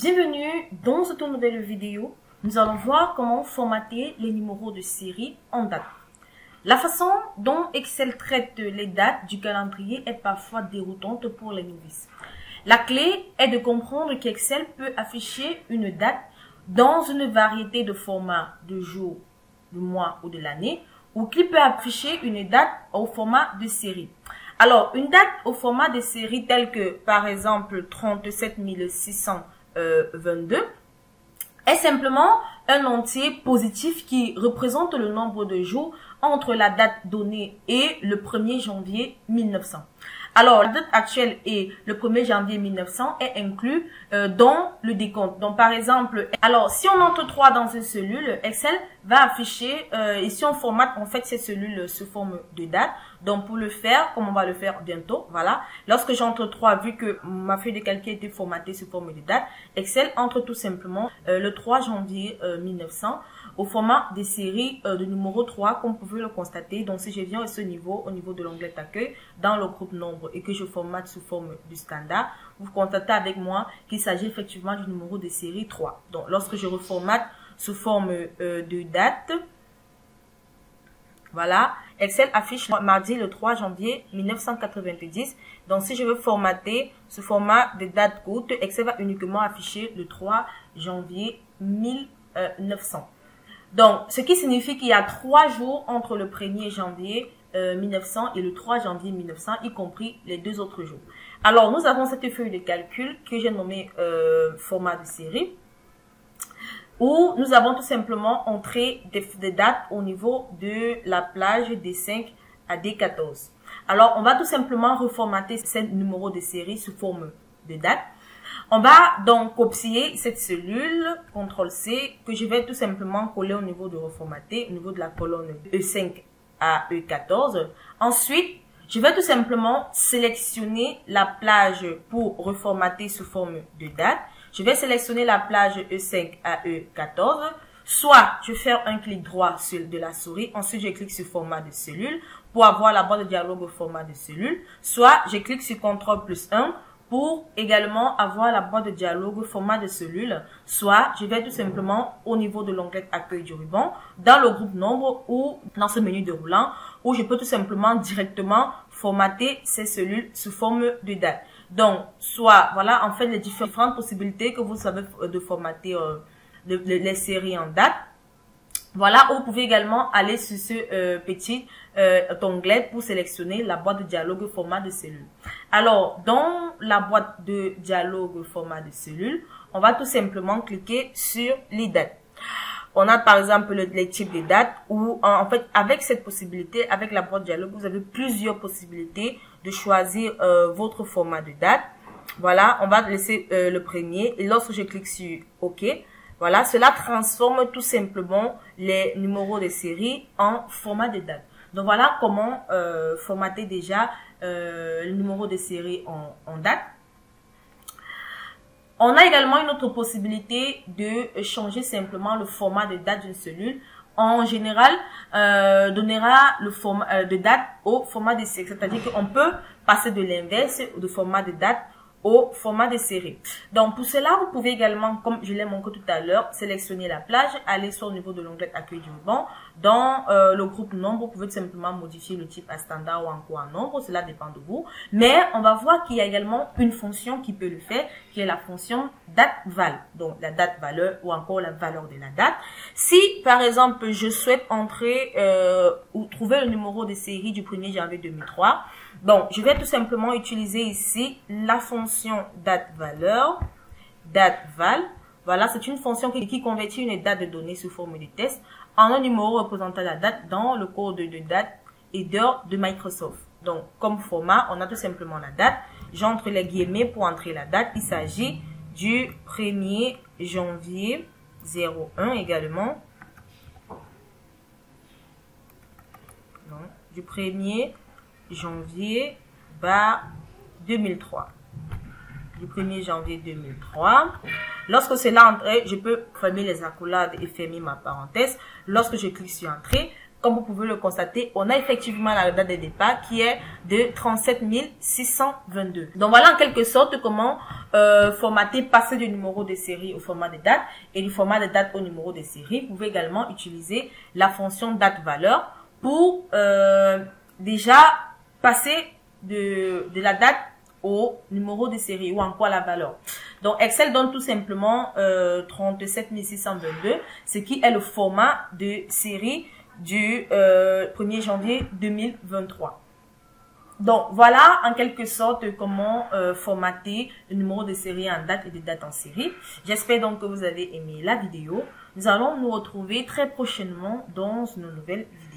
Bienvenue dans cette nouvelle vidéo. Nous allons voir comment formater les numéros de série en date. La façon dont Excel traite les dates du calendrier est parfois déroutante pour les novices. La clé est de comprendre qu'Excel peut afficher une date dans une variété de formats de jours, du mois ou de l'année, ou qu'il peut afficher une date au format de série. Alors, une date au format de série telle que, par exemple, 37 622 est simplement un entier positif qui représente le nombre de jours entre la date donnée et le 1er janvier 1900. Alors, la date actuelle et le 1er janvier 1900 est inclus dans le décompte. Donc, par exemple, alors, si on entre 3 dans une cellule, Excel va afficher, et si on formate en fait ces cellules sous forme de date. Donc, pour le faire, comme on va le faire bientôt, voilà. Lorsque j'entre 3, vu que ma feuille de calcul était formatée sous forme de date, Excel entre tout simplement le 3 janvier 1900 au format des séries de numéro 3, comme vous pouvez le constater. Donc, si je viens à ce niveau, au niveau de l'onglet accueil, dans le groupe nombre et que je formate sous forme du standard, vous constatez avec moi qu'il s'agit effectivement du numéro de série 3. Donc, lorsque je reformate sous forme de date, voilà, Excel affiche mardi le 3 janvier 1990. Donc, si je veux formater sous format de date courte, Excel va uniquement afficher le 3 janvier 1900. Donc, ce qui signifie qu'il y a 3 jours entre le 1er janvier 1900 et le 3 janvier 1900, y compris les 2 autres jours. Alors, nous avons cette feuille de calcul que j'ai nommée format de série, où nous avons tout simplement entré des dates au niveau de la plage D5 à D14. Alors, on va tout simplement reformater ces numéros de série sous forme de date. On va donc copier cette cellule, CTRL-C, que je vais tout simplement coller au niveau de reformater, au niveau de la colonne E5 à E14. Ensuite, je vais tout simplement sélectionner la plage pour reformater sous forme de date. Je vais sélectionner la plage E5 à E14. Soit je fais un clic droit de la souris, ensuite je clique sur format de cellule pour avoir la boîte de dialogue au format de cellule. Soit je clique sur CTRL+1 pour également avoir la boîte de dialogue au format de cellule. Soit je vais tout simplement au niveau de l'onglet accueil du ruban, dans le groupe nombre ou dans ce menu déroulant, où je peux tout simplement directement formater ces cellules sous forme de date. Donc, soit, voilà, en fait, les différentes possibilités que vous savez de formater les séries en date. Voilà, où vous pouvez également aller sur ce petit onglet pour sélectionner la boîte de dialogue format de cellule. Alors, dans la boîte de dialogue format de cellule, on va tout simplement cliquer sur les dates. On a par exemple les types de dates où en fait avec cette possibilité, avec la boîte de dialogue, vous avez plusieurs possibilités de choisir votre format de date. Voilà, on va laisser le premier et lorsque je clique sur OK, voilà, cela transforme tout simplement les numéros de série en format de date. Donc voilà comment formater déjà le numéro de série en date. On a également une autre possibilité de changer simplement le format de date d'une cellule. En général, donnera le format de date au format de série. C'est-à-dire qu'on peut passer de l'inverse, de format de date au format de série. Donc, pour cela, vous pouvez également, comme je l'ai montré tout à l'heure, sélectionner la plage, aller sur le niveau de l'onglet accueil du ruban. Dans le groupe nombre, vous pouvez tout simplement modifier le type à standard ou encore à nombre, cela dépend de vous. Mais on va voir qu'il y a également une fonction qui peut le faire, qui est la fonction date-val. Donc, la date-valeur ou encore la valeur de la date. Si, par exemple, je souhaite entrer ou trouver le numéro de série du 1er janvier 2003, bon, je vais tout simplement utiliser ici la fonction date-valeur, date-val. Voilà, c'est une fonction qui convertit une date de données sous forme de test en un numéro représentant la date dans le code de date et d'heure de Microsoft. Donc, comme format, on a tout simplement la date. J'entre les guillemets pour entrer la date. Il s'agit du 1er janvier 01 également. Donc, du 1er janvier 2003. Du 1er janvier 2003. Lorsque c'est là entré, je peux fermer les accolades et fermer ma parenthèse. Lorsque je clique sur entrée, comme vous pouvez le constater, on a effectivement la date de départ qui est de 37 622. Donc voilà en quelque sorte comment formater, passer du numéro de série au format de date et du format de date au numéro de série. Vous pouvez également utiliser la fonction date-valeur pour déjà passer de la date au numéro de série ou encore la valeur. Donc Excel donne tout simplement 37 622, ce qui est le format de série du 1er janvier 2023. Donc voilà en quelque sorte comment formater le numéro de série en date et de date en série. J'espère donc que vous avez aimé la vidéo. Nous allons nous retrouver très prochainement dans une nouvelle vidéo.